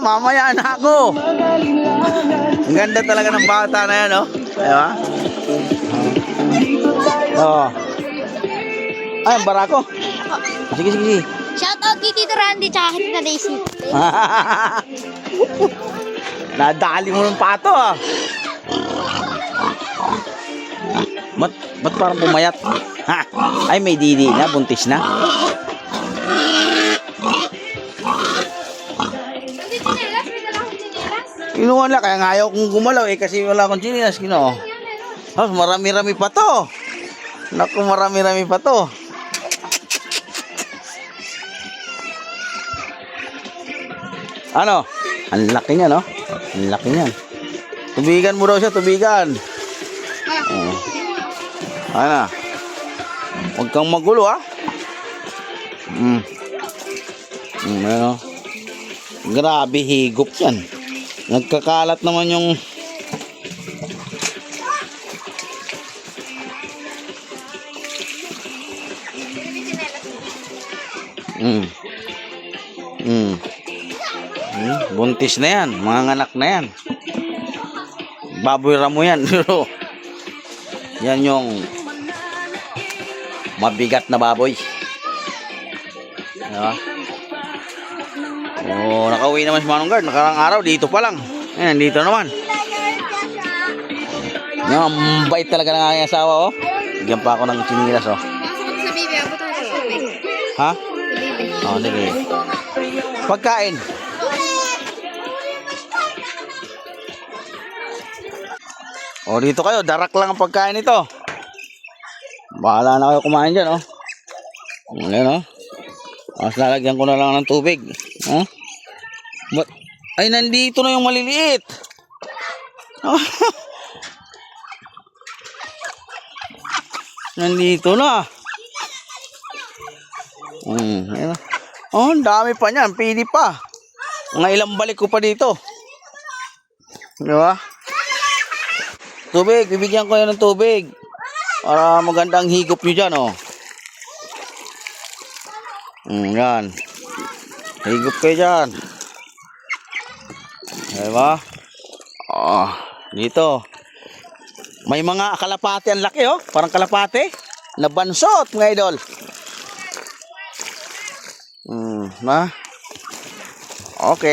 Mamaya na ako. Ang ganda talaga ng bata na yan, oh. Diba? Oo. Ay, ang barako. Sige, sige, sige. Shoutout kay Tito Randy tsaka kay Tita Daisy. Nadali mo ng pato, ah. Ba't parang pumayat? Ay, may didi na, buntis na. Kinuha na, kaya nga ayaw kong gumalaw eh, kasi wala akong chinilas, kinuha. Marami-rami pa to. Naku, marami-rami pa to. Ano? Ang laki niya, no? Ang laki niyan. Tubigan mo daw siya, tubigan. Ano? Huwag kang magulo, ha? Ano? Grabe, higop yan. Nagkakalat naman yung... Buntis na yan, mga anak na yan. Baboy ramo yan. Yan yung mabigat na baboy. Diba? Oh, nakauwi naman si Manong Guard. Nakarang araw, dito pa lang. Ayan, dito naman. Yan, bait talaga ng aking asawa, oh. Bigyan pa ako ng chinilas, oh. Ha? Oh, sige. Pagkain. O, dito kayo, darak lang ang pagkain nito. Bahala na kayo kumain dyan, oh. Ayan, oh. Mas lalagyan ko na lang ng tubig. Oh. Ay, nandito na yung maliliit. Nandito na. Ayan, oh, ang dami pa niyan. Pili pa. Mga ilang balik ko pa dito. Diba? Tubig, bibigyan ko yan ng tubig. Para magandang higop nyo dyan, oh. Yan. Higop kayo dyan. Diba? Oh, dito. May mga kalapate ang laki, oh. Parang kalapate. Nabansot, mga idol. Okay.